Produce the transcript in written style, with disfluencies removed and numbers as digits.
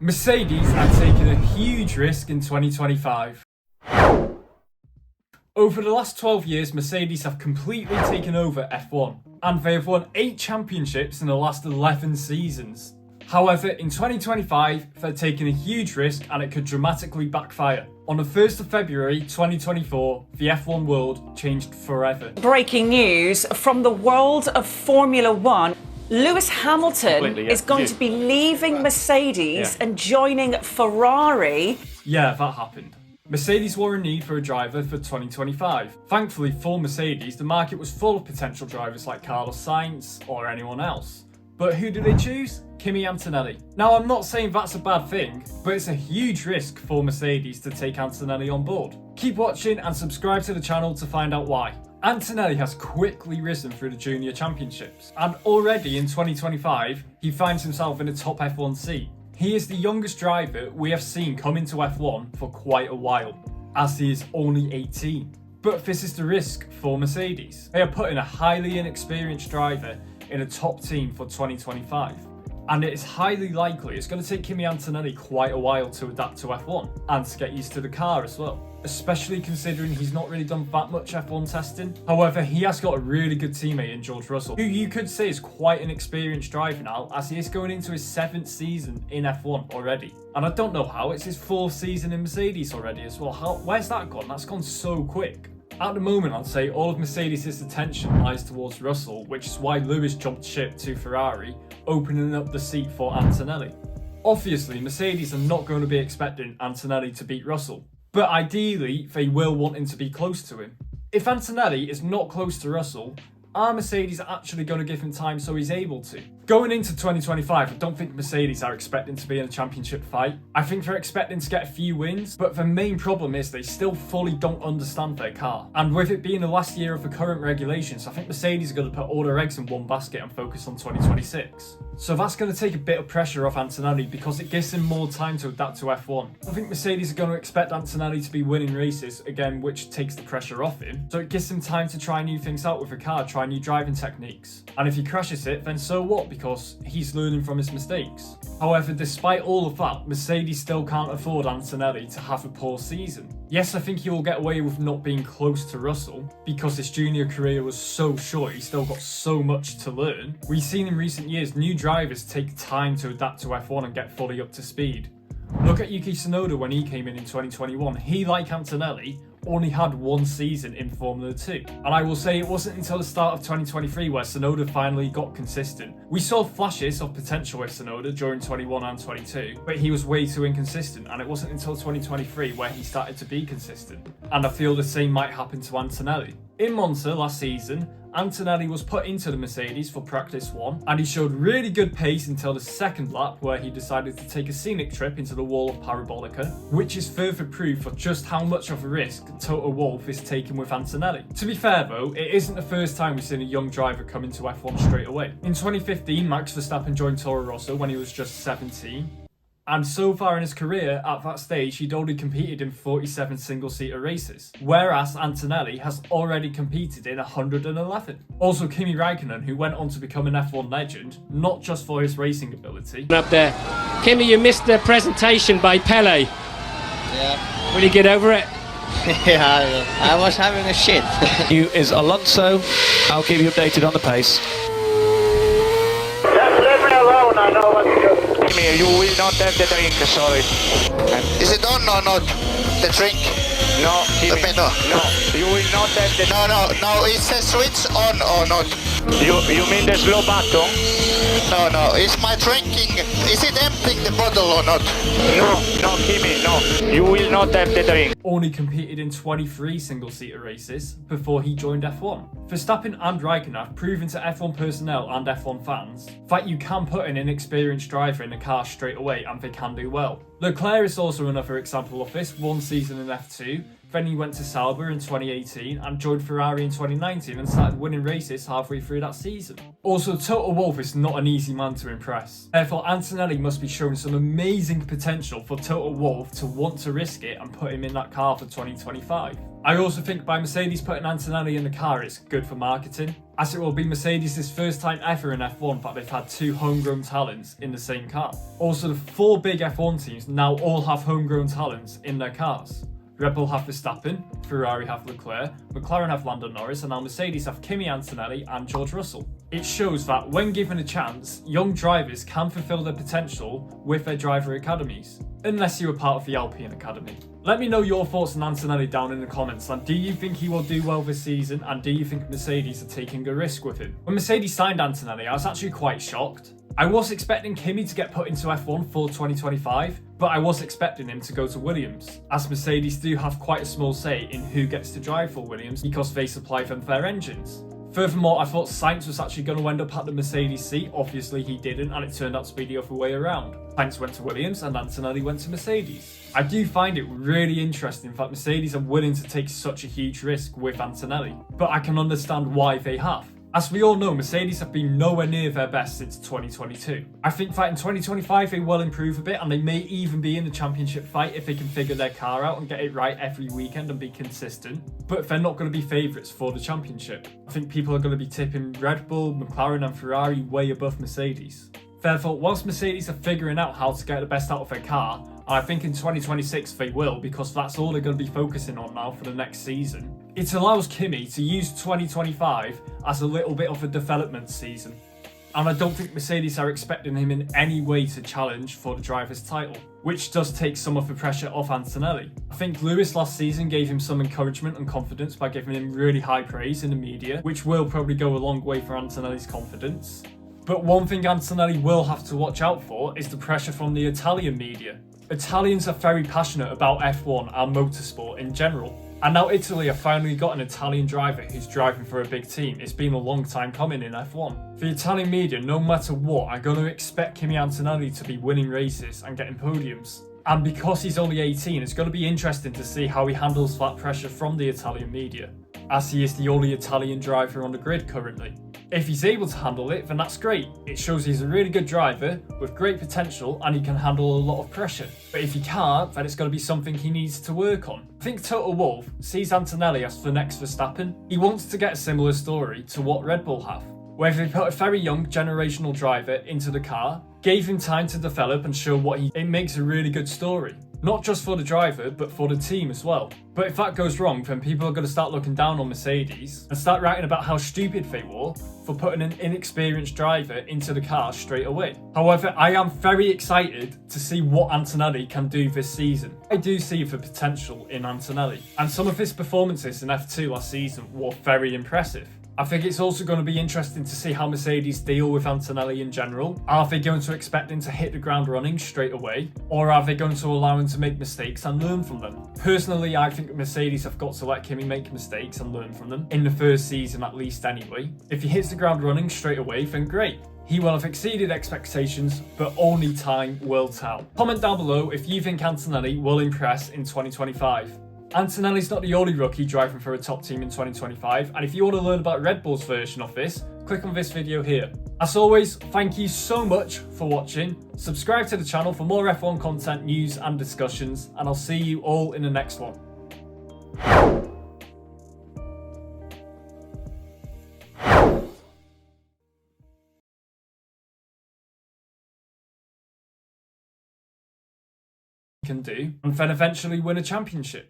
Mercedes are taking a huge risk in 2025. Over the last 12 years, Mercedes have completely taken over F1, and they have won 8 championships in the last 11 seasons. However, in 2025, they're taking a huge risk and it could dramatically backfire. On the 1st of February 2024, the F1 world changed forever. Breaking news from the world of Formula One. Lewis Hamilton is going to be leaving Mercedes and joining Ferrari. Yeah, that happened. Mercedes were in need for a driver for 2025. Thankfully for Mercedes, the market was full of potential drivers like Carlos Sainz or anyone else. But who did they choose? Kimi Antonelli. Now, I'm not saying that's a bad thing, but it's a huge risk for Mercedes to take Antonelli on board. Keep watching and subscribe to the channel to find out why. Antonelli has quickly risen through the junior championships, and already in 2025, he finds himself in a top F1 seat. He is the youngest driver we have seen come into F1 for quite a while, as he is only 18. But this is the risk for Mercedes. They are putting a highly inexperienced driver in a top team for 2025. And it is highly likely it's going to take Kimi Antonelli quite a while to adapt to F1 and to get used to the car as well, especially considering he's not really done that much F1 testing. However, he has got a really good teammate in George Russell, who you could say is quite an experienced driver now, as he is going into his 7th season in F1 already. And I don't know how, it's his 4th season in Mercedes already as well. Where's that gone? That's gone so quick. At the moment, I'd say all of Mercedes' attention lies towards Russell, which is why Lewis jumped ship to Ferrari, opening up the seat for Antonelli. Obviously, Mercedes are not going to be expecting Antonelli to beat Russell, but ideally, they will want him to be close to him. If Antonelli is not close to Russell, are Mercedes actually going to give him time so he's able to? Going into 2025, I don't think Mercedes are expecting to be in a championship fight. I think they're expecting to get a few wins, but the main problem is they still fully don't understand their car. And with it being the last year of the current regulations, I think Mercedes are going to put all their eggs in one basket and focus on 2026. So that's going to take a bit of pressure off Antonelli because it gives him more time to adapt to F1. I think Mercedes are going to expect Antonelli to be winning races, again, which takes the pressure off him. So it gives him time to try new things out with the car, try new driving techniques. And if he crashes it, then so what? Because he's learning from his mistakes. However, despite all of that, Mercedes still can't afford Antonelli to have a poor season. Yes, I think he will get away with not being close to Russell because his junior career was so short, he's still got so much to learn. We've seen in recent years new drivers take time to adapt to F1 and get fully up to speed. Look at Yuki Tsunoda when he came in 2021. He, like Antonelli, only had 1 season in Formula 2. And I will say it wasn't until the start of 2023 where Tsunoda finally got consistent. We saw flashes of potential with Tsunoda during 21 and 22, but he was way too inconsistent, and it wasn't until 2023 where he started to be consistent. And I feel the same might happen to Antonelli. In Monza last season, Antonelli was put into the Mercedes for practice 1, and he showed really good pace until the 2nd lap where he decided to take a scenic trip into the wall of Parabolica, which is further proof of just how much of a risk Toto Wolff is taking with Antonelli. To be fair though, it isn't the first time we've seen a young driver come into F1 straight away. In 2015, Max Verstappen joined Toro Rosso when he was just 17. And so far in his career, at that stage, he'd only competed in 47 single-seater races, whereas Antonelli has already competed in 111. Also, Kimi Räikkönen, who went on to become an F1 legend, not just for his racing ability. Up there. Kimi, you missed the presentation by Pele. Yeah. Will you get over it? Yeah, I was having a shit. You is Alonso. I'll keep you updated on the pace. Just leave me alone, I know what to do. Kimi, you will not have the drink, sorry. Is it on or not? The drink? No, Kimi, no. No, you will not have the... No, it says switch on or not. You mean the slow button? No, is my drinking, is it emptying the bottle or not? No, Kimi, no. You will not have the drink. Only competed in 23 single-seater races before he joined F1. Verstappen and Räikkönen have proven to F1 personnel and F1 fans that you can put an inexperienced driver in a car straight away and they can do well. Leclerc is also another example of this, 1 season in F2, then he went to Sauber in 2018 and joined Ferrari in 2019 and started winning races halfway through that season. Also, Toto Wolff is not an easy man to impress. Therefore, Antonelli must be showing some amazing potential for Toto Wolff to want to risk it and put him in that car for 2025. I also think by Mercedes putting Antonelli in the car, it's good for marketing, as it will be Mercedes' first time ever in F1 that they've had two homegrown talents in the same car. Also, the 4 big F1 teams now all have homegrown talents in their cars. Red Bull have Verstappen, Ferrari have Leclerc, McLaren have Lando Norris, and now Mercedes have Kimi Antonelli and George Russell. It shows that when given a chance, young drivers can fulfill their potential with their driver academies, unless you were part of the Alpine Academy. Let me know your thoughts on Antonelli down in the comments, and do you think he will do well this season, and do you think Mercedes are taking a risk with him? When Mercedes signed Antonelli, I was actually quite shocked. I was expecting Kimi to get put into F1 for 2025, but I was expecting him to go to Williams, as Mercedes do have quite a small say in who gets to drive for Williams because they supply them their engines. Furthermore, I thought Sainz was actually going to end up at the Mercedes seat. Obviously he didn't, and it turned out to be the other way around. Sainz went to Williams and Antonelli went to Mercedes. I do find it really interesting that Mercedes are willing to take such a huge risk with Antonelli, but I can understand why they have. As we all know, Mercedes have been nowhere near their best since 2022. I think that in 2025 they will improve a bit, and they may even be in the championship fight if they can figure their car out and get it right every weekend and be consistent. But they're not going to be favourites for the championship. I think people are going to be tipping Red Bull, McLaren and Ferrari way above Mercedes. Therefore, whilst Mercedes are figuring out how to get the best out of their car, and I think in 2026 they will, because that's all they're going to be focusing on now for the next season, it allows Kimi to use 2025 as a little bit of a development season. And I don't think Mercedes are expecting him in any way to challenge for the driver's title, which does take some of the pressure off Antonelli. I think Lewis last season gave him some encouragement and confidence by giving him really high praise in the media, which will probably go a long way for Antonelli's confidence. But one thing Antonelli will have to watch out for is the pressure from the Italian media. Italians are very passionate about F1 and motorsport in general. And now Italy have finally got an Italian driver who's driving for a big team. It's been a long time coming in F1. The Italian media, no matter what, are going to expect Kimi Antonelli to be winning races and getting podiums. And because he's only 18, it's going to be interesting to see how he handles that pressure from the Italian media, as he is the only Italian driver on the grid currently. If he's able to handle it, then that's great. It shows he's a really good driver with great potential and he can handle a lot of pressure. But if he can't, then it's going to be something he needs to work on. I think Toto Wolff sees Antonelli as the next Verstappen. He wants to get a similar story to what Red Bull have, where they put a very young generational driver into the car, gave him time to develop and show it makes a really good story. Not just for the driver, but for the team as well. But if that goes wrong, then people are going to start looking down on Mercedes and start writing about how stupid they were for putting an inexperienced driver into the car straight away. However, I am very excited to see what Antonelli can do this season. I do see the potential in Antonelli, and some of his performances in F2 last season were very impressive. I think it's also going to be interesting to see how Mercedes deal with Antonelli in general. Are they going to expect him to hit the ground running straight away? Or are they going to allow him to make mistakes and learn from them? Personally, I think Mercedes have got to let Kimi make mistakes and learn from them, in the first season at least anyway. If he hits the ground running straight away, then great. He will have exceeded expectations, but only time will tell. Comment down below if you think Antonelli will impress in 2025. Antonelli's not the only rookie driving for a top team in 2025, and if you want to learn about Red Bull's version of this, click on this video here. As always, thank you so much for watching. Subscribe to the channel for more F1 content, news and discussions, and I'll see you all in the next one. Can do, and then eventually win a championship.